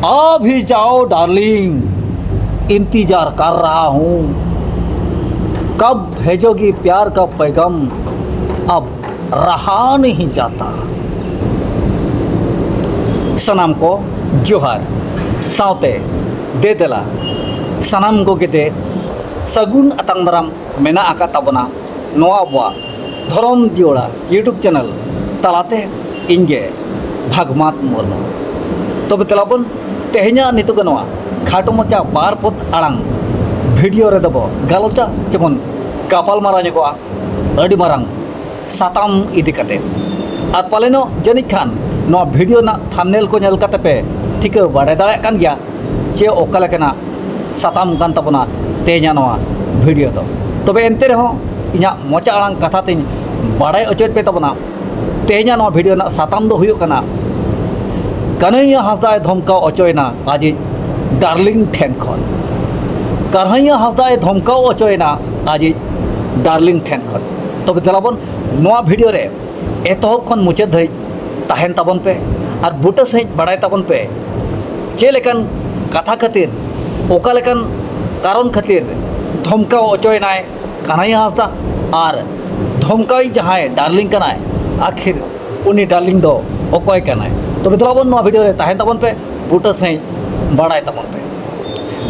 आ भी जाओ डार्लिंग, इंतजार कर रहा हूँ। कब भेजोगी प्यार का पैगाम, अब रहा नहीं जाता। सनम को जोहार साउते दे देला सनम को केते सगुन अतंग दाराम मेना आका ताबना नोआ अबवा धरम जियोड़ा यूट्यूब चैनल तालाते इंगे भागमात मुर्मू। तबे तेलाबन तेहना नितुग नोआ खाटो मचा बार पद आड़ांग भिडियो रे दबो गालोचा जेमन गापाल मारा ᱧᱚᱜᱚᱜᱼᱟ ᱟᱹᱰᱤ ᱢᱟᱨᱟᱝ साताम इदी कते आर पालेनो जनिक खान नोआ भिडियो ना थंबनेल को नेल कते पे ठिका बाड़े दाड़े कान गया चे ओका लेकना साताम कान ताबना तेहना नोआ भिडियो दो। तबे एनते रहो इना मोचा आड़ांग कथा तिन बाड़े अचोत पे ताबना तेहना नोआ भिडियो ना साताम दो हुयो कना कन्हैया हांसदा धमकाव अचोयना आज डार्लिंग ठेन खन। कन्हैया हांसदा धमकाव अचोयना आज डार्लिंग ठेन खन। तबे देलाबन नोआ भिडियो रे एतहब खन मुचाद धरिज ताहेन ताबन पे और बुटा सहित बाड़ाय ताबन पे चे लेकन कथा खातिर ओका लेकन कारण खातिर धमकाव अचोयनाय कन्हैया हांसदा और धमकाई जहां डार्लिंग कनाय आखिर उनी डार्लिंग दो अकय कनाय। तबे देलाबन नोआ भिडियो रे ताहेन ताबन पे बुटा सहित बाड़ाय ताबन पे।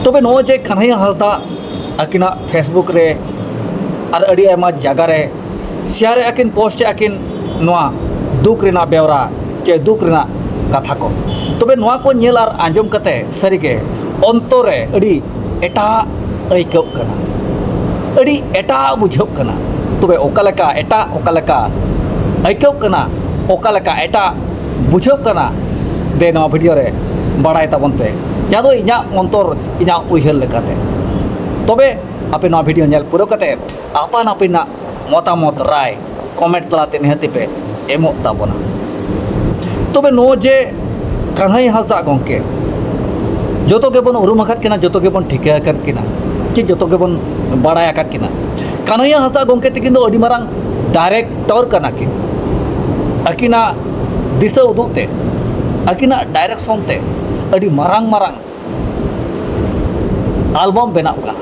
तबे नो जे कन्हैया हांसदा आकिना फेसबुक रे और अड़ी आयमा जगह रे शेयर आकिन पोस्ट आकिन नोआ दुख रेना बेवरा चे दुख रेना कथा को। तबे नोआ को नेल और आंजम कते सरीगे अंतर रे अड़ी एटा आइकव कना अड़ी एटा बुझव कना। तबे ओका लेका एटा ओका लेका आइकव कना ओका लेका एटा बुझव कना दे नोआ भिडियो रे बाड़ाय ताबन पे जादो इना अंतर इना उइहर लेकाते। तबे आपे नोआ भिडियो नेल पुरो कते आपान आपिना मतामत राय कमेंट तलाते निहति पे एमो ताबना। तबे नो जे कन्हैया हांसदा गंके जतो गेबन उरुम आकाद किना जतो गेबन ठिका आकाद किना चे जतो गेबन बाड़ाय आकाद किना कन्हैया हांसदा गंके तकिन दो अडी मारांग डायरेक्टर कना किन आकिना दिशा उदुगते आकिना डायरेक्शन ते अडी मारांग मारांग एल्बम बनाव कना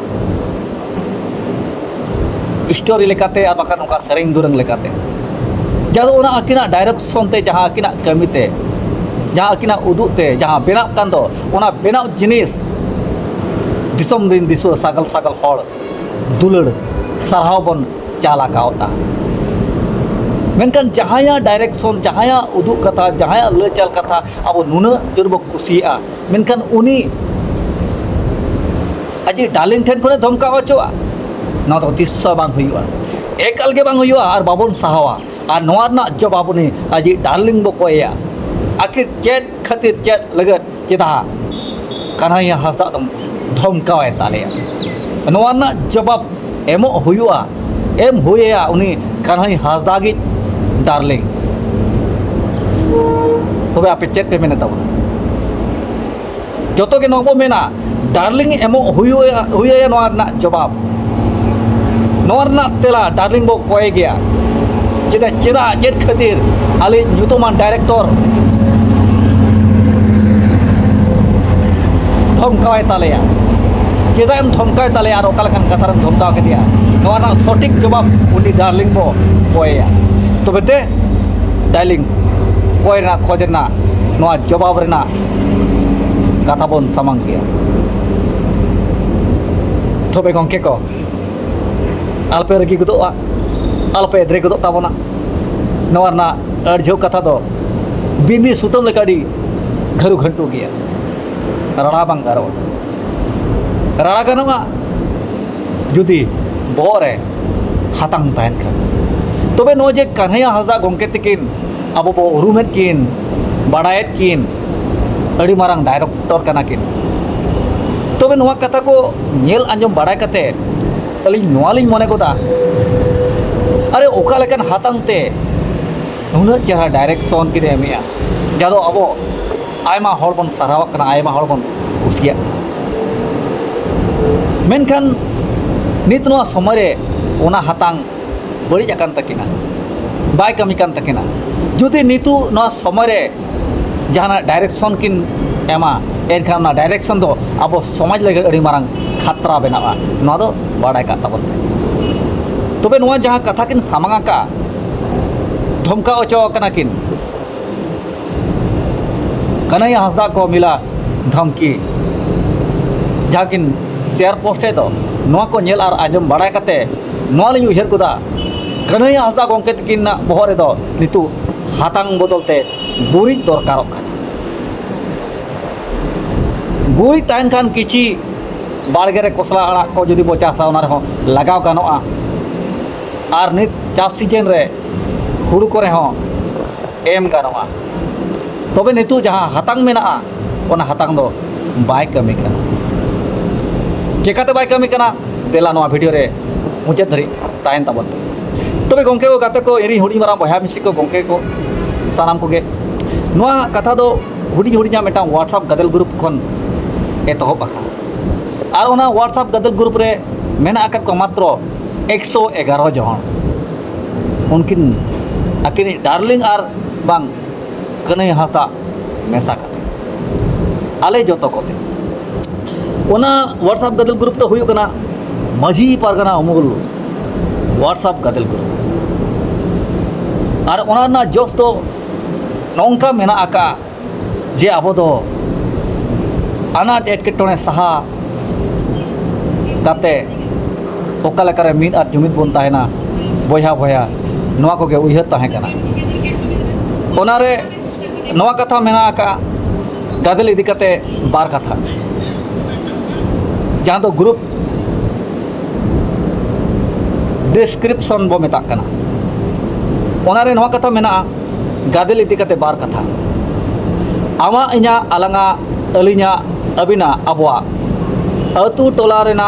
स्टोरी लेकाते और बाखान उनका सेरेंग दुरंग लेकाते जादो उना आकिना डायरेक्शन ते जहां आकिना कमीते जहां आकिना उदुते जहां बेनाव कान दो उना बेनाव जिनिस दिसम दिन दिसो सागल सागल हड़ दुलड़ सरहाव बन चाला कावता। मेनकान जहाया डायरेक्शन जहाया उदुग कथा जहाया लचल कथा अब नुना जोरबो कुसिया मेनकान उनी अजी डार्लिंग ठेन खने धमकाव अचोआ ना तो तिस्सा बांग हुआ एकाल के बांग हुआ और बाबन साहवा और नोआ ना जवाब उनी अजी डार्लिंग बो कोया आखिर चेट खातिर चेट लगत चेता कन्हैया हांसदा धमकाव तालेया नोआ ना जवाब एमो हुआ एम हुया उनी कन्हैया हांसदा गी डार्लिंग। तबे आपे चेट पे मेने ताबना जतो के नोबो मेना डार्लिंग एमो हुया नोआ ना जवाब नोआ ना तेला डार्लिंग बो कोय गया चेदा चेदा चेत खातिर आले ᱧᱩᱛᱩᱢᱟᱱ डायरेक्टर धमकाव तालेया चेदा एम धमकाव तालेया और ओका लेकान कथारम धमकाव केदिया नोआ ना सठिक जवाब उनी डार्लिंग बो कोया। तबे ते डार्लिंग कोय ना खोज ना नोआ जवाब रेना कथा बन सामांग गया। तबे गंके को आलपे रगी गदोआ आलपे द्रे गदो ताबना नोआ ना अर्झो कथा दो बिंदी सुतम लेकाडी घरु घंटू गया राणा बांग गारो राणा गानोआ जुदी बोरे हातांग ताहेन खान। तबे नो जे कन्हैया हांसदा गंके तकिन आबो बो उरुमेद किन बाड़ायेद किन अड़ी मारांग डायरेक्टर कना किन। तबे नोआ कथा को नेल आंजम बाड़ाय कते अलिंग नोआ लिंग मने गोदा अरे ओका लेकन हातांग ते नुना चेहरा डायरेक्शन के एमेया जादो अबो आयमा हड़ बन साराव कना आयमा हड़ बन कुसिया मेनखान नित नोआ समय रे ओना हातांग बड़ी आकान तकिना बाय कमी कान तकिना जुदी नितु नोआ समय रे जहाना डायरेक्शन किन एमा एनखान ना डायरेक्शन दो अब समाज लगे अड़ी मारंग खतरा बनावा नवा दो बाडाय का तबन तबे नवा जहां कथा किन सामांगा का धमका ओचो कना किन कन्हैया हांसदा को मिला धमकी जहां किन शेयर पोस्टे दो नवा को नेल आर आजम बाडाय कते नवा लिन उहर कुदा कन्हैया हांसदा गोंके तकिन ना बहरे दो नितु हातांग बदलते गुरी दरकारों खाना गुरी तान खान किची बाड़गे रे कोसला आड़ा को जुदी बो चासा ओना रहो लगाव गानोआ आर नित चास सीजन रे हुड़ू करे हो एम गानोआ तबे नितु जहां हातांग मेना ओना हातांग दो बाय कमी कना चेकाते बाय कमी कना देला नोआ वीडियो रे मुझे धरी तायन ताबन तबे गोंके को गाते को एरी हुडी मारा बहा मिसी को गोंके को सानाम को गे नोआ कथा दो हुडी हुडी जा मेटा व्हाट्सएप गदल ग्रुप खन एतहब आखा और ओना व्हाट्सएप गदल ग्रुप रे मेना आकत को मात्र 111 जन उनकिन अकिनी डार्लिंग आर बांग कन्हैया हांसदा मेसा कते आले जतो कोते ओना व्हाट्सएप गदल ग्रुप तो हुयो कना माझी पारगना अमूल व्हाट्सएप गदल ग्रुप और ओना ना जोश तो नौका मेना आका जे आबो दो अनाट एटकेटोने सहा काते ओका लेकारे मिद आर जुमिद बोन ताहेना बयहा बयहा नोआ को गे उइहर ताहे कना ओनारे नोआ कथा मेना आका गादल इदी कते बार कथा जहां दो ग्रुप डिस्क्रिप्शन बो मेता कना ओनारे नोआ कथा मेना गादल इदी कते बार कथा आमा इना अलंगा अलिना अबिना अबवा अतु टोला रेना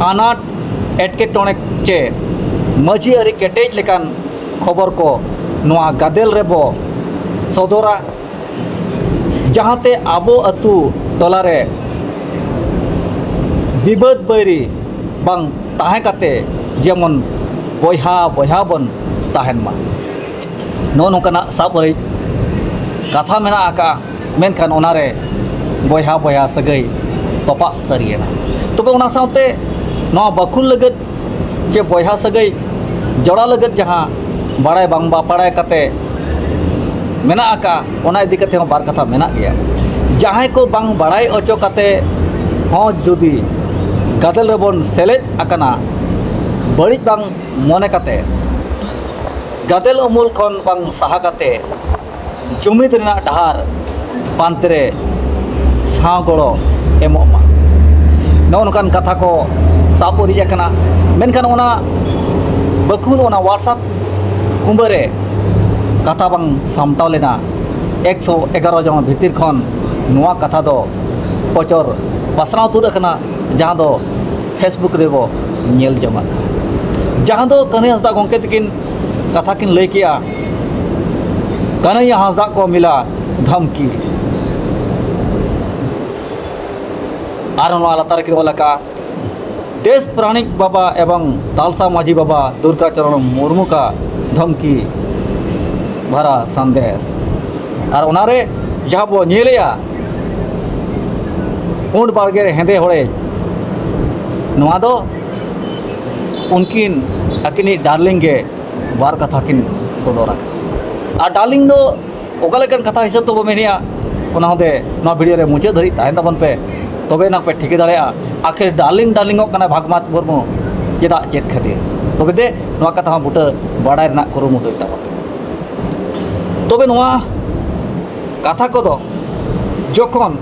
आनाट एटकेटोने चे मजी अरी केटेज लेकान खबर को नोआ गादेल रेबो सदोरा जहांते आबो अतु टोला रे विबद बैरी बांग ताहे काते जेमन बयहा बयहा बन ताहेन मा नो नोकना साबरी कथा मेना आका मेनखान ओनारे बयहा बयहा सगै तोपा सरियना तबे ओना साउते नोआ बखुल लगत जे बयहा सगै जोड़ा लगत जहां बाड़ाय बांग बा पड़ाय कते मेना आका ओना इदी कते बार कथा मेना गया जहां को बांग बाड़ाय ओचो कते हो जुदी गादल रेबन सेलेद आकना बड़ी बांग मने कते गादल अमूल खन बांग सहा कते जुमिद रेना डहार पांतरे सागड़ो एमोमा नौनकान कथा को सापोरी जाकना मेनखान ओना बकुल ओना व्हाट्सएप कुंबरे कथा बांग सामटाव लेना 111 जन भीतर खन नोआ कथा दो पचर पासनाव तुद अकना जहां दो फेसबुक रेबो नेल जमा जहां दो कन्हैया हांसदा गोंके तकिन कथा किन लई किया कन्हैया हांसदा को मिला धमकी और लातार की का देश प्राणिक बाबा एवं तालसा माझी बाबा दुर्गा चरण मुर्मू का धमकी भरा संदेश और उनारे जहाँ बो नेलेया पुंड बाड़गे हेंदे होड़े नोआ दो उनकिन अकिनी डार्लिंग गे बार कथा किन सदोरा और डार्लिंग दो ओकालेकन कथा हिसाब तो बो मेनिया ओना होदे नोआ वीडियो रे मुझे धरी ताहेन ताबन पे तबे ना पे ठिके दाड़ेया आखिर डार्लिंग डार्लिंग कना भागमात मुर्मू चेदा चेद खातिर तबे दे नोआ कथा बुटा बाड़ाय रना कुरुमुटुय ताबो तबे नोआ कथा को दो जखन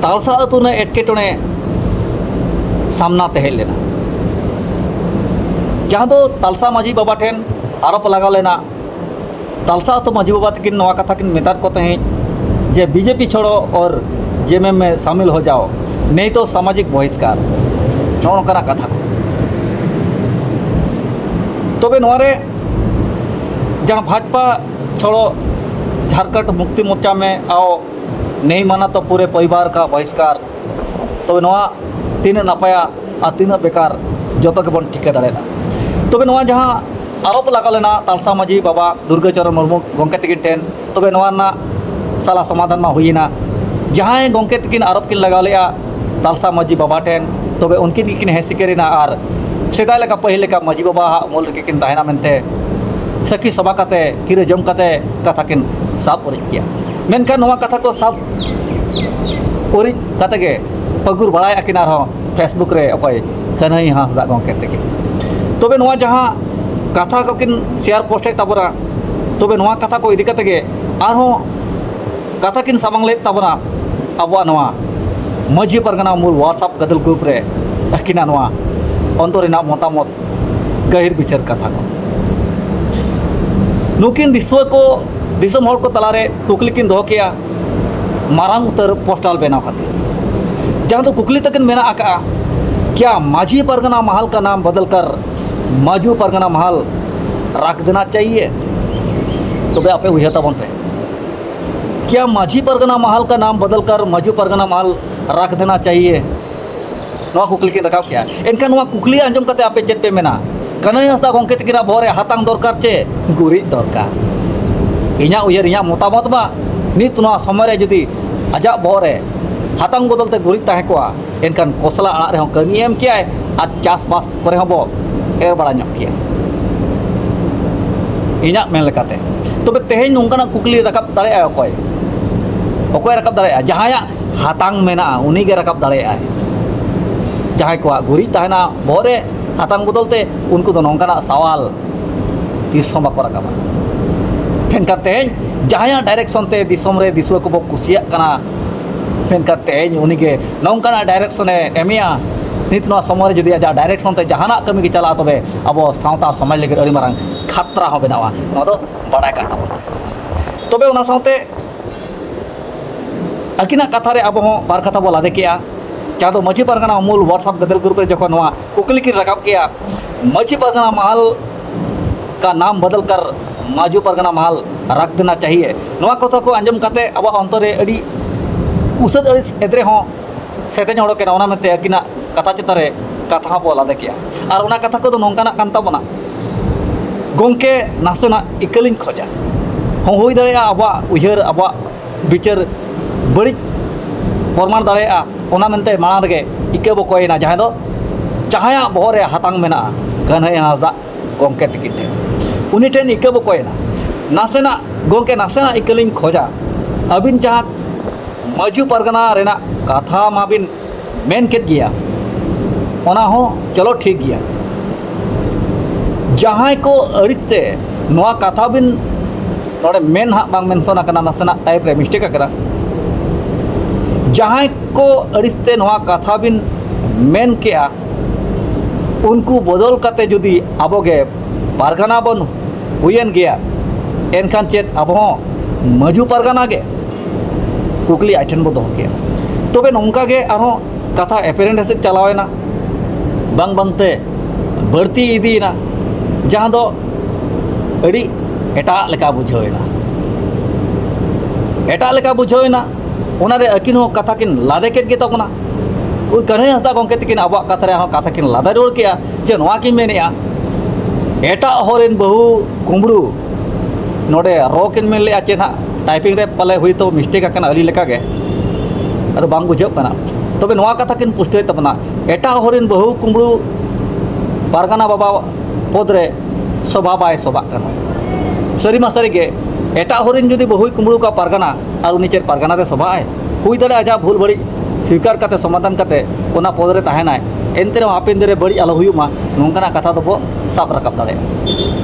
तालसा अतु ने एटकेटोने सामना ते हेज लेना जहां दो तालसा माझी बाबा ठेन आरोप लगा लेना तालसा अतु माझी बाबा तकिन नोआ कथा किन मेतार को तहे जे बीजेपी छोड़ो और जेएमएम में शामिल हो जाओ नहीं तो सामाजिक बहिष्कार नौकना कथा तबे नोरे जहाँ भाजपा छोड़ो झारखंड मुक्ति मोर्चा में आओ नहीं माना तो पूरे परिवार का बहिष्कार तबे नोआ तीन नपाया और तीन बेकार जो के बन ठिके दाड़ेना तबे नोआ जहाँ आरोप लगा लेना तालसा माझी बाबा दुर्गा चरण मुर्मू गोंके तकिन ठेन तबे नोआ ना साला समाधान मा हुईना जहाँ गोंके तकिन आरोप किन लगा लिया तालसा माजी बाबा टेन तबे उनकिन किन हेसिकेरिना और सेदाय लेका पहिले लेका माजी बाबा मोल के किन ताहेना मेनते सखी सभा काते किरे जम काते कथा किन साब उरिज किया मेनखान नोवा कथा को साब उरिज काते गे पगुर बड़ाय अकिन आरो फेसबुक रे अकय कन्हई हांसदा गोंके तकिन तबे नोवा जहाँ कथा को किन शेयर पोस्ट ताबना तबे नोवा कथा को इदी काते गे आरो कथा किन सामांग ले ताबना अबवा नोवा माजी परगना मूल व्हाट्सएप गदल ग्रुप रे अकिना नोवा अंतरिना मतामत गहिर विचार कथा को नुकिन दिसव को दिसम हर को तलारे कुकली किन दो किया मारांग उतर पोस्टल बनाव खातिर जहाँ तो कुकली तक मेना आका क्या माजी परगना महल का नाम बदल कर माजू परगना महल रख देना चाहिए तो बे आपे उहता बन पे क्या माजी परगना महल का नाम बदल कर माजू परगना महल रख देना चाहिए नवा कुकली किन रखाव किया इनका नवा कुकली अंजम कते आपे चेत पे मेना कन्हई हांसदा गोंके तकिना बोरे हातांग दरकार चे गुरी दरकार इना उयर इना मतामत बा नित नवा समय रे जदी आजा बोरे हातांग बदलते गुरी ताहे कोआ एनखान कोसला आड़ रे कमी एम किया और चास बास करे हबो एर बड़ा ᱧᱚᱜ किया इना मेन लेकाते तबे तेहेñ नोंकाना कुकली रकाब दाड़े अकय अकय रकाब दाड़े जहाया हातांग मेना उनी गे रकाब दाड़े जहां को गुरी ताहेना बोरे हातांग बदलते उनको नौकाना सवाल तीस बाको रकाबा मेनखान तेहेñ जहां डायरेक्शन ते दिसम रे दिसुआ को बो कुसिया कना मेनखान तेहेñ उनीगे नौकाना डायरेक्शन एमिया नित नवा समय जदि आजा डायरेक्शन ते जहाना कमी के चला तबे अब सावता समाज लगे अड़ी मारांग खतरा हो बनावा नवा दो बड़ाय का तबे उना सावते अकिना कथा रे अब हो बार कथा बो लादे किया जहाँ तो माजी परगना मूल व्हाट्सएप गदल ग्रुप रे जखन नवा कुकली किन रकाब किया माजी परगना महल का नाम बदल कर माजू परगना महल रख देना चाहिए नवा कथा को अंजम काते अब अंतर रे अड़ी उसद अड़ी एदरे हो सेते जोड़ो के नवना मेते अकिना कथा चितारे कथा बो लादे किया और उना कथा को तो नोंकाना कान ताबना गोंके नासेना इकलिन खोजा हो होई दाड़े अब उहर अब विचार बड़ी प्रमाण दाड़े ओना मेनते माड़ांग रे इके बो कोयना जहां दो जहां बहरे हातांग मेना कन्हई हांसदा गोंके तकिन ठे उनी ठेन इके बो कोयना नासेना गोंके नासेना इकलिन खोजा अबिन जहां माजू परगना रेना कथा माबिन मेन केद गिया ओना हो चलो ठीक गिया जहां को अड़िते नोआ कथा बिन नोडे मेन हा बांग मेंशन आकना नासेना टाइप रे मिस्टेक आकना जहां को अड़िते नोआ कथा बिन मेन किया उनको बदल काते जुदी आबोगे पारगाना बन हुयन गया एनखान चेत अब माजू पारगाना गे कुकली आइटन बो दो किया तबे नोंका गे आरो कथा एपेरेंट से चलावेना बांग बांगते बढ़ती इदीना जहां दो अड़ी एटा लेका बुझावेना एटा लेका बुझावेना उनारे अकिन हो कथा किन लादे केद गे तबना उन कन्हई हांसदा गोंके तकिन अब कथा रे कथा किन लादा रोड़ किया जे नोआ कि मेनेया एटा होरेन बहु कुमड़ू नोडे रो किन मेन ले चे ना टाइपिंग रे पले हुई तो मिस्टेक आकना अली लेका गे अदो बांग बुझाव कना तबे नोआ कथा किन पुष्टे तबना एटा होरेन बहु कुमड़ू पारगाना बाबा पद रे सभा बाय सभा कना सरी मा सरी गे एटा होरेन जुदी बहु कुमड़ू का पारगाना और उनी चेत पारगाना रे सभा आय हुई दाड़े आजा भूल बड़ी स्वीकार करते समाधान करते ओना पद रे ताहेनाय एनते रे हापेन दे बड़ी आलो हुयुमा नोंकाना कथा दो साब रकाब दाड़े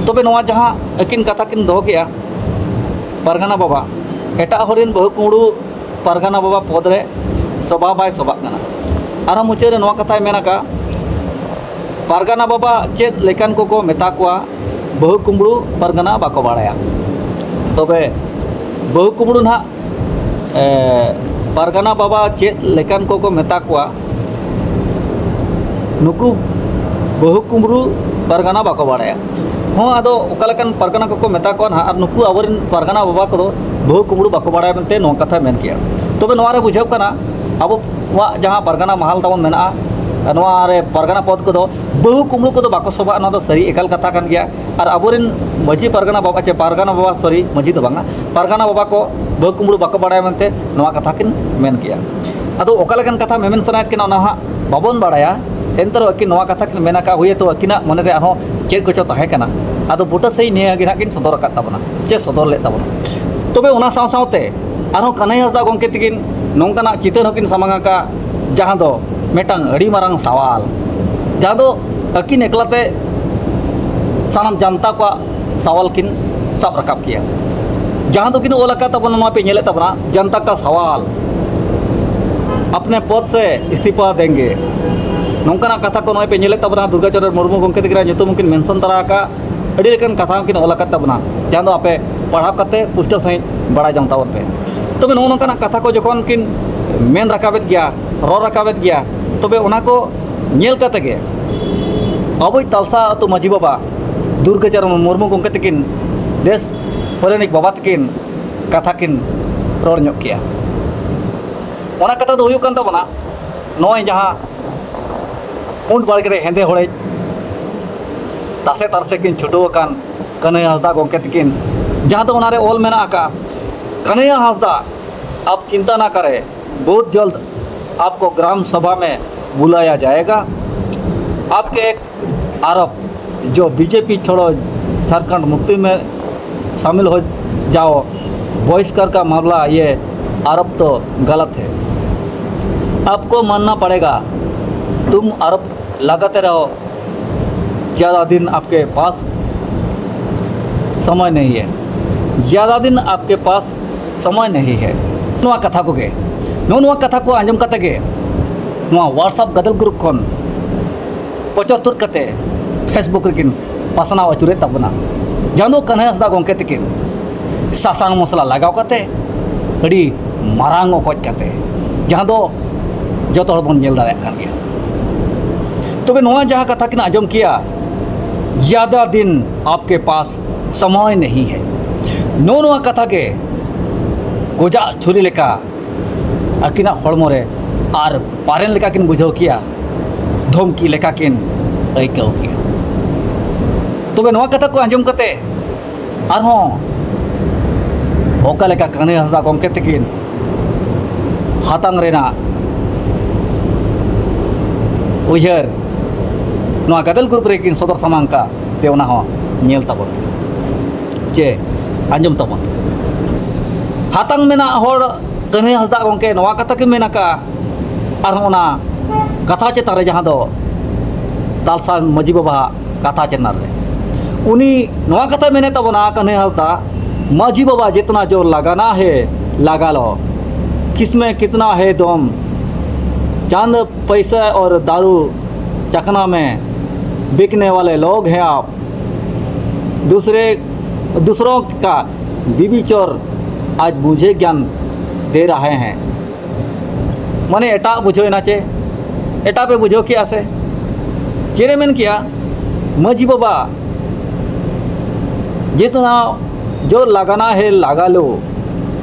तबे नोआ जहां अकिन कथा किन दो किया पारगाना बाबा एटा होरेन बहु कुमड़ू पारगाना बाबा पद रे सभा बाय सभा कना आरो मुचे रे नोआ कथाय मेना का पारगाना बाबा चेत लेकान को मेता कोआ बहु कुमड़ू पारगाना बाको बाड़ाया तबे बहु कुमड़ू ना पारगाना बाबा चेत लेकान को मेता कोआ नुकु बहु कुमड़ू पारगाना बाको बाड़ाया हाँ आदो ओकालेकान पारगाना को मेता कोआ ना नुकु आवरिन पारगाना बाबा को बहु कुमड़ू बाको बाड़ाया मेनते नो कथा मेन किया तबे नोआ रे बुझाव कना अब जहाँ पारगाना महल ताबन मेना नोआ रे पारगाना पद को बहु कुमड़ू को बाको सभा ना दो सरी एकाल कथा कान गया और अबोरिन माजी पारगाना बाबा चे पारगाना बाबा सॉरी माजी तो बांगा पारगाना बाबा को बहु कुमड़ू बाको बाड़ाय मेनते नोआ कथा किन मेन किया अदो ओका लेकन कथा मेमेन सनायत किन ओना हा बाबोन बाड़ाया एंतर अकिन नोआ कथा किन मेना का हुए तो अकिना मने रे आरो चेक कोचो ताहे कना अदो बुटा सही निया गिना किन सदर का ताबना चे सदर ले ताबना तबे ओना साव सावते आरो कन्हैया हांसदा गंके तिकिन नोंकाना चितर हकिन सामांगा का जहां दो मेटांग अड़ी मारांग सवाल जहां दो अकिन एकलाते सानाम जनता को सवाल किन सब रकाब किया जहां तो किन ओला का तबना नोआ पे नेले तबना जनता का सवाल अपने पद से इस्तीफा देंगे नौकाना कथा को नोए पे नेले तबना दुर्गाचरण मुर्मू गंके तिकिन nyutum किन मेंशन तरा का अड़ी लेकन कथा किन ओला का तबना जहां दो आपे पढ़ा कते पुष्ट सही बड़ा जानता पे तबे नौकाना कथा को जखन किन मेन रकाबेत गया रो रकाबेत गया तबे ओना को नेल कते गे अबई तालसा तो माजी बाबा दुर्गाचरण मुर्मू गंके तिकिन देश परनिक बाबा तकिन कथा किन रोड ᱧᱚᱜ किया ओना कथा दो हुयुग कान ताबना नोय जहां पुंड बाड़गे रे हेंदे होड़े तासे तारसे किन छुटो कान कन्हैया हांसदा गंके तकिन जहां तो ओना रे ओल मेना का कन्हैया हांसदा आप चिंता ना करें बहुत जल्द आपको ग्राम सभा में बुलाया जाएगा आपके एक आरोप जो बीजेपी छोड़ो झारखंड मुक्ति में शामिल हो जाओ बहिष्कार का मामला ये आरोप तो गलत है आपको मानना पड़ेगा तुम आरोप लगाते रहो ज़्यादा दिन आपके पास समय नहीं है ज़्यादा दिन आपके पास समय नहीं है नोआ कथा को गे नोआ कथा को आंजम कते गे नोआ व्हाट्सएप गदल ग्रुप खन पचहत्तर कते फेसबुक रेकिन पासनाव अचुरे तबना जहां दो कन्हैया हांसदा गंके तकिन सासांग मसला लगाव कते अड़ी मारांग ओकज कते जहां दो जतो हड़ बन नेल दाड़ेयाग कान गया तबे नोआ जहां कथा किन आंजम किया ज़्यादा दिन आपके पास समय नहीं है नोआ कथा के गोजा छुरी लेका अकिना हड़मो रे आर पारेन लेका किन बुझाव किया धमकी लेका किन अइकाव किया तबे नोआ कथा को आंजम कते आरहों ओका लेका कन्हैया हांसदा गंके तकिन हातांग रेना उयहर नोआ गदल ग्रुप रेकिन सदर सामांका ते ओना हो नेल ताबन जे आंजम ताबन हातांग मेना होड़ कन्हैया हांसदा गंके नोआ कथा किन मेना का आरहों ओना कथा चेतान रे जहां दो तालसा माजी बाबा कथा चेतान रे उनी नोआ कथा मेने ताबना कन्हैया हांसदा माजी बाबा जितना जोर लगाना है लगा लो किसमें कितना है दम चांद पैसा और दारू चखना में बिकने वाले लोग हैं आप दूसरों का बीबी चोर आज मुझे ज्ञान दे रहे हैं माने एटा बुझो ना चे एटा पे बुझो किया से चेरे मेन किया माजी बाबा जितना जो लगाना है लगा लो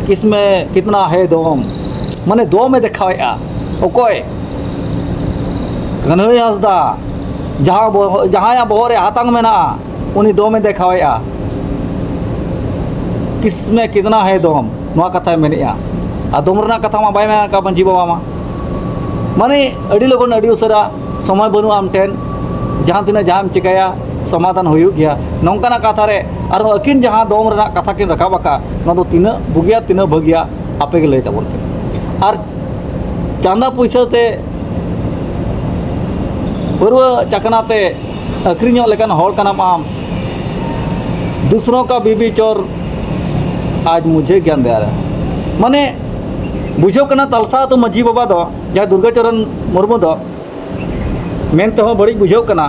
किसमें कितना है दम माने दो में देखावेआ ओकोय कन्हैया हांसदा जहाँ बोहरे हातांग में ना उन्हीं दो में देखावेआ किसमें कितना है दम नोआ कथा मेनेआ आ दम रना कथा मा बाय मेना का मांझी बाबा मा माने अड़ी लगन अड़ी उसरा समय बनु आम टेन जहाँ तिना जहाँ चिकाया समाधान हो गया नौकाना कथा रे और अकिन जहाँ दम रना कथा किन रकाबा ना दो तीना बुगिया तीना भगिया आपे के लय ताबन पे और चांदा पैसा ते बरुआ चकनाते अक्रियों लेकिन हॉल का नाम आम दूसरों का बीबी चोर आज मुझे ज्ञान दे रहा है माने बुझो कना तालसा तो माजी बाबा दो जहाँ दुर्गाचरण मुर्मू दो मेनते हो बड़ी बुझो कना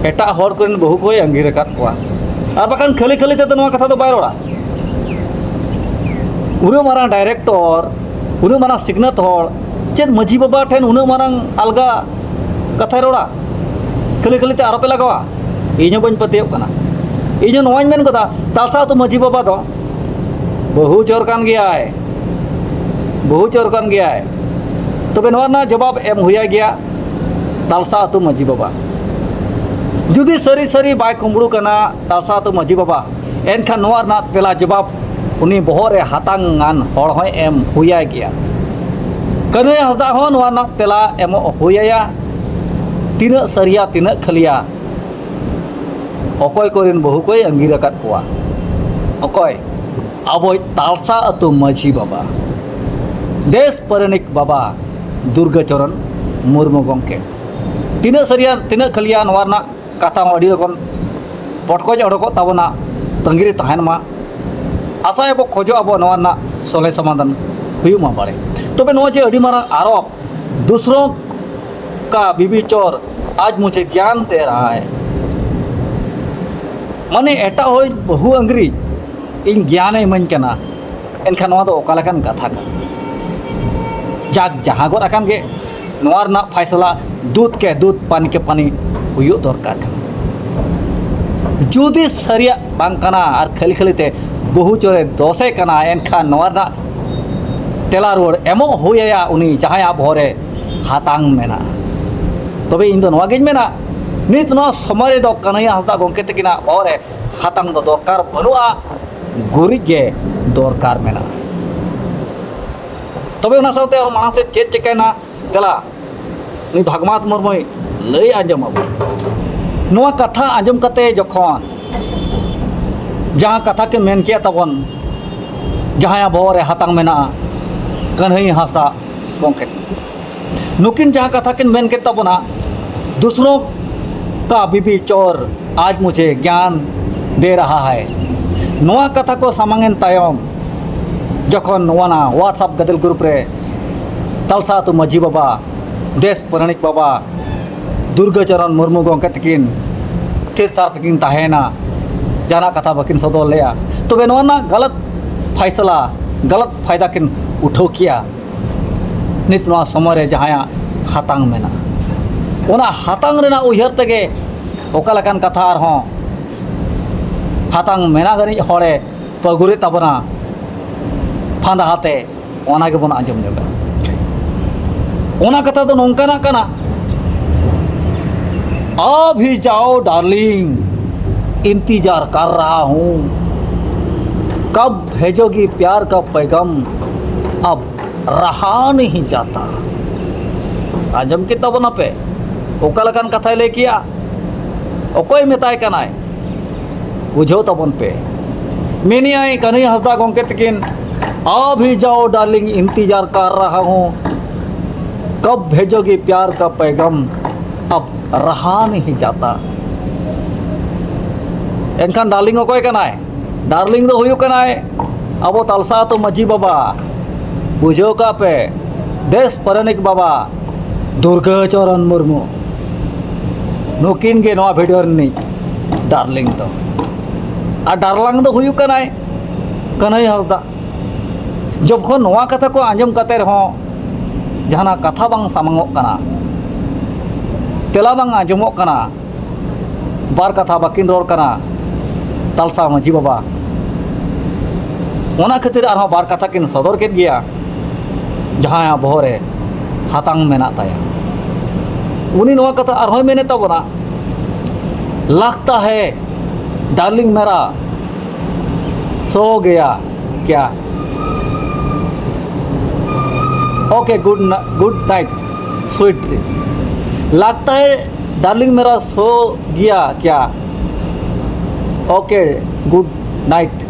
एटा हॉर को बहु को अंगीर और बाकान खाली खाली ते नोआ कथा तो बाय रोड़ा उन्हें मारा डायरेक्टर उन्हें मारा सिग्नत हॉर चेद माजी बाबा ठेन उन्हें मारा अलगा कथा रोड़ा खाली खाली ते आरोपे लगावा इन बन पतियो कना इन नोआñ मेन कदा तालसा तो माजी बाबा दो बहु चोर कान गया है बहु चोर कान गया है तबे नोआ ना जवाब एम हुआ गया तालसा तो माजी बाबा जुदी सरी सरी बाय कुमड़ू कना तालसा तो माजी बाबा एनखान नोआ ना तेला जवाब उनी बहरे हातांगान हर होय एम हुया गया कन्हैया हांसदा हो नोवा ना तेला एम हुया तीना सरिया तीना खलिया अकय कोरिन बहु कोई अंगीर अकाद कोआ अकय अब तालसा अतु माझी बाबा देश परनिक बाबा दुर्गाचरण मुर्मू गंके तीना सरिया तीना खलिया नोवा ना कथा अड़ी रकम पटकज अडको ताबना तंगिरे तहन मा आशा अब खोजो अब नोवा ना सोले समाधान हुयुमा बारे तबे नोवा जे अड़ी मारा आरोप दूसरों का विविचर आज मुझे ज्ञान दे रहा है माने एटा हो बहु अंग्री इन ज्ञान इमानी कना एनखान नोवा दो ओकालकान कथा का जाग जहाँ गोर अकान गे नोवा रना फैसला दूध के दूध पानी के पानी हुयो दरकार कना जुदी सरिया बांग कना आर खाली खालीते बहु चोरे दोषे कना एनखान नोवा रना तेला रोड एमो हुया उनी जहाँ बहरे हातांग मेना तबे इन दो नोवा गेज मेना नित नोवा समय दो कन्हैया हांसदा गंके तकिना बहरे हातांग दो दरकार बनुआ गुरिज गे दरकार मेना तबे उना साथे और मानस से चेक चेकना तेला नी भागमात मुर्मू लई आंजम अब नोवा कथा आंजम कते जखन जहाँ कथा के मेन किया तबन जहाँ बहरे हातांग मेना कन्हैया हांसदा गंके नुकिन जहाँ कथा किन मेन के तबना दूसरों का विविचर आज मुझे ज्ञान दे रहा है नोआ कथा को सामांगन तायम जखन नोवाना व्हाट्सएप गदल ग्रुप रे तालसा तो माझी बाबा देश परनिक बाबा दुर्गाचरण मुर्मू गंके तकिन तीर्थार तकिन ताहेना जाना कथा बकिन सदर लेया तबे नोवाना गलत फैसला गलत फायदा किन उठो किया नित नोवा समय रे जहाँ हातांग मेना ओना हातांग रेना उयहर तेगे ओकालकान कथा आरहों हातांग मेना गनी हरे पगुरे ताबना फांदा हाते ओना गेबन आंजम जोगा ओना कथा तो नोंकाना कना अभी जाओ डार्लिंग इंतजार कर रहा हूँ कब भेजोगी प्यार का पैगाम अब रहा नहीं जाता आंजम के तबना पे ओकालकान कथा ले किया अकय मेताय कनाय बुझो तबन पे मेनियाय कन्हैया हांसदा गंके तकिन अभी जाओ डार्लिंग इंतजार कर रहा हूँ कब भेजोगी प्यार का पैगाम अब रहा नहीं जाता एनखान डार्लिंग अकय कनाय डार्लिंग दो हुयु कनाय अब तालसा तो माझी बाबा बुझो का पे देश परनिक बाबा दुर्गाचरण मुर्मू नुकिन गे नोवा भिडियो रनी डार्लिंग दो आ डार्लिंग दो हुयु कनाय कन्हैया हांसदा जबखन नोवा कथा को आंजम कते रहो जहाना कथा बांग सामांगोग कना तेला बांग आंजमोग कना बार कथा बाकिन रोड कना तालसा माझी बाबा ओना खातिर आरहों बार कथा किन सदर केद गया जहाँ बहरे हातांग मेना ताया उनी नोवा कथा आरहों मेने तबना लगता है डार्लिंग मेरा सो गया क्या okay good night sweet dream लगता है डार्लिंग मेरा सो गया क्या okay good night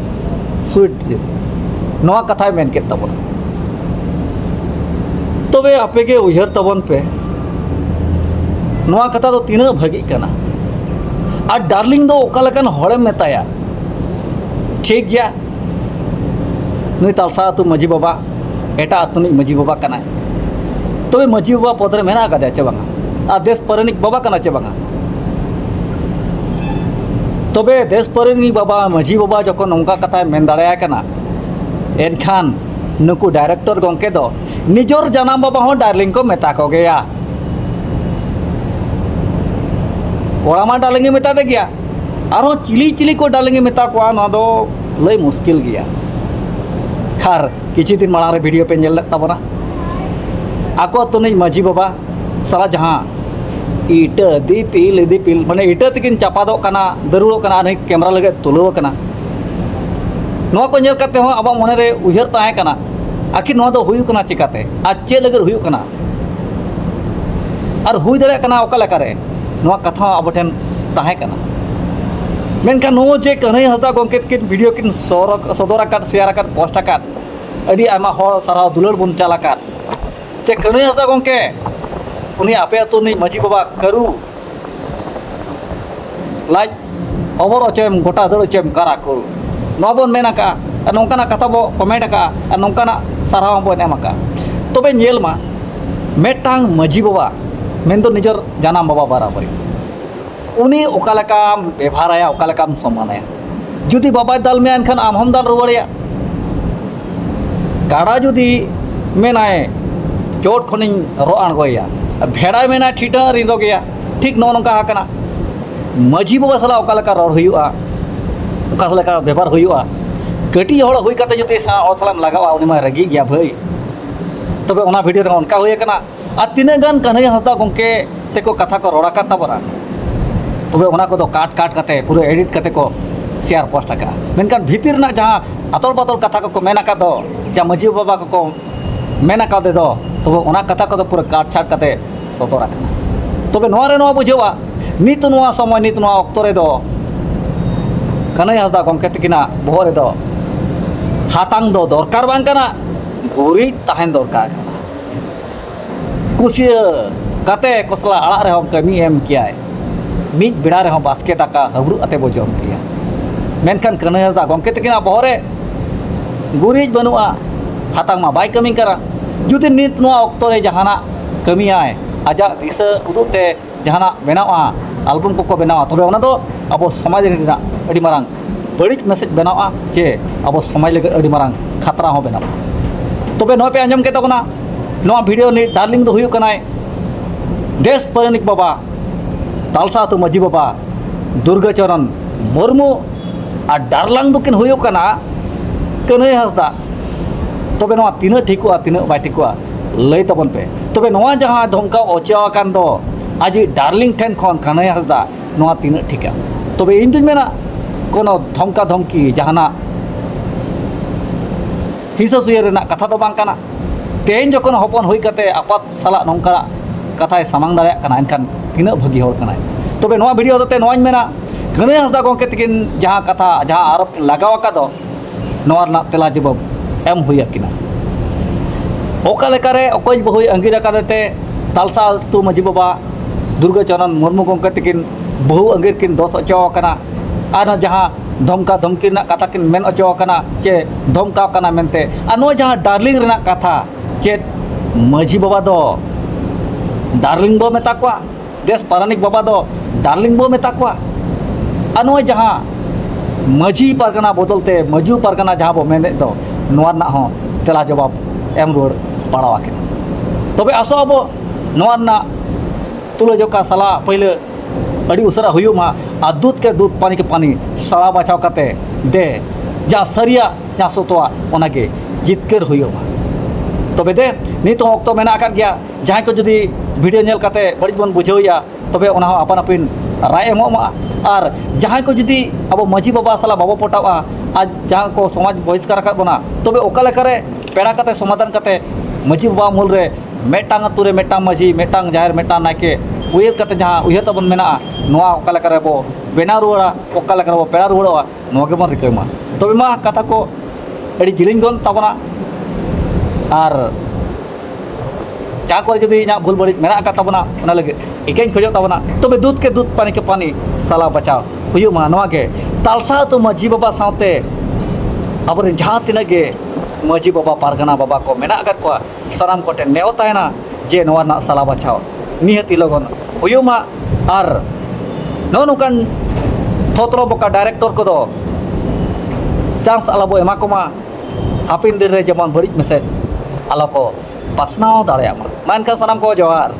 sweet dream नोवा कथा मेन के तबन तबे आपेगे उयहर तबन पे नोवा कथा तो तीना भागी कना और डार्लिंग दो ओकालकान हड़े मेताया ठीक गया नुई तालसा तो माझी बाबा एटा आतुनी माझी बाबा कना तबे माझी बाबा पदरे मेना कदा चे बांगा आ देश परनिक बाबा कना चे बांगा तबे देश परनिक बाबा माझी बाबा जखन नोंका कथा मेन दाड़ाया कना एनखान नुकु डायरेक्टर गंके दो निजोर जानाम बाबा हो डार्लिंग को मेता को गया कोड़ा मा डार्लिंग मेता दे गया आरो चिली चिली को डार्लिंग मेता को ना दो लई मुश्किल गया खार किछि दिन माड़ा रे वीडियो पे नेल तबना आको तुनी माझी बाबा साला जहाँ इटा दीपिल माने इटा तकिन चापादो कना दरुड़ो कना नहीं कैमरा लगे तुलो कना नोआ को नेल काते हो अब मने रे उयहर ताहे कना आखिर नोआ दो हुयु कना चिकाते आ चे लगेर हुयु कना और हुई दड़े कना ओका लेकारे नोआ कथा अब ठेन ताहे कना मेनखान नो जे कन्हई हांसदा गंके किन वीडियो किन सदर आकाद शेयर आकाद पोस्ट आकाद अड़ी आयमा हर साराव दुलार बन चाल आकाद जे कन्हई हांसदा गंके उनी आपे आतु नि माजी बाबा करू लाज अबर अचेम गोटा दड़ अचेम करा करू नोआ बन मेन आका नोंकाना कथा बो कमेंट आका नोंकाना साराव बन एम आका तबे नेल मा मेटांग माजी बाबा मेन दो निजर जानाम बाबा बराबरी उनी ओकालेका बेभाराया ओकालेकाम सम्मानया जुदी बाबाय दाल में एनखान आम हम दाल रुवाड़िया गाड़ा जुदी मेनाय चोट खनिन रो आणगोया भेड़ा मेना ठीटा रिंदो गया ठीक नो नोंका हाकना माजी बाबा सला ओकालेका रड़ हुयुआ ओकालेका बेभार हुयुआ कटी हड़ हुई काते जुदी सा ओसलाम लगावा उनी मा रगी गया भाई तबे ओना वीडियो रे उनका हुई कना आ तिने गान कन्हई हांसदा गंके तेको कथा को रोड़ा काता बरा तबे ओना को दो काट काट काते पूरे एडिट काते को शेयर पोस्ट आका मेनकान भीतिर ना जहां अतल बतल कथा को मेना का दो जा माजी बाबा को मेना का दे दो तबे ओना कथा को दो पूरे काट छाट काते सदर आका तबे नोआ रे नोआ बुझेवा नित नोआ समय नित नोआ अक्तो रे दो कन्हई हांसदा गंके तकिना बहो रे दो हातांग दो दरकार बांग कना गुरी ताहेन दरकार कना कुसिया काते कोसला आड़ा रे हम कमी एम कियाय मीट बेड़ा रे बास्के दाका हबरू अते बो जम किया मेनखान कन्हई हांसदा गंके तकिना बहरे गुरीज बनुआ हातांग मा बाय कमी करा जुदी नित नोआ अक्तो रे जहाना कमी आय आजा दिशा उदुते जहाना बनावा एल्बम को बनावा तबे ओना दो अब समाज रेना अडी मारांग बड़िज मैसेज बनावा जे अब समाज लगे अडी मारांग खतरा हो बनावा तबे नो पे आंजम के तबना नोआ वीडियो नि डार्लिंग दो हुयु कनाय देश परनिक बाबा तालसा तो माजी बाबा दुर्गाचरण मुर्मू और डारलांग दुकिन हुयो कना कन्हई हांसदा तबे नोआ तीना ठीकुआ तीना बाय ठीकुआ लय तबन पे तबे नोआ जहां धमका ओचा कान दो आज डार्लिंग ठेन खन कन्हई हांसदा नोआ तीना ठीका तबे इन दिन मेना कोनो धमका धमकी जहाना हिसा सुया रेना कथा दो बांग कना तेन जखन हपन हुई कते आपात साला नोंका कथाय सामांग दाड़े कना एनखान तीना भागी हर कनाय तबे नोआ वीडियो दते नोआñ मेना कन्हई हांसदा गंके तकिन जहां कथा जहां आरोप किन लगाव का दो नोआ रना तेला जवाब एम हुई किना ओका लेकारे अकoj बहुई अंगिरा कादते तालसा तु माजी बाबा दुर्गाचरण मुर्मू गंके तकिन बहु अंगिर किन दोष अचो कना आर जहां धमका धमकी रना कथा किन मेन अचो कना चे धमका कना मेनते आ नो जहां डार्लिंग रना कथा चे माजी बाबा दो डार्लिंग बो मेता को देश पारानिक बाबा दो डार्लिंग बो मेता को अनो जहां माजी पारगना बदलते मजू पारगना जहां बो मेने दो नोआ ना हो तेला जवाब एम रोड पड़ावा के तबे आसो अब नोआ ना तुलजोका सला पहले अड़ी उसरा हुयु मा आ दूध के दूध पानी के पानी सला बचाव काते दे जा सरिया जा सोतवा ओनागे जितकर हुयु मा तबे दे नित अक्तो मेना आकाद गया जहां को जुदी वीडियो नेल काते बड़ी बन बुझावया तबे ओना अपन अपन राय एमोमा और जहां को जुदी अब माजी बाबा सला बाबो पटावा आज जहां को समाज बहिष्कार कर बना तबे ओका लेकारे पेड़ा काते समाधान काते माजी बाबा मूल रे मेटांग अतु रे मेटांग माजी मेटांग जाहिर मेटांग नाके उयर काते जहां उयर तबन मेना नोआ ओका लेकारे बो बेना रुवाड़ा ओका लेकारे बो पेड़ा रुवाड़ा नोआ के मन रिकमा तबे मा कथा को अड़ी जिलिंग गन तबना और जहाँ को जुदी भूल बड़ी मेना का तबना ओना लगे इकें खोज तबना तबे दूध के दूध पानी के पानी साला बचाव हुयु मा नोआ के तालसा तो माजी बाबा साथे अब जहाँ तीना गे माजी बाबा पारगना बाबा को मेना आकाद को साराम कोटे नेवता है जे नोआ ना साला बचाव निहती लगन हुयु मा और नो नोकान थोतरो बका डायरेक्टर को दो चांस आलाबो एमा को मा हापिन दिन रे जमान बड़ी मैसेज आला को पासनाव दाड़े मा मानका सानाम को जोहार।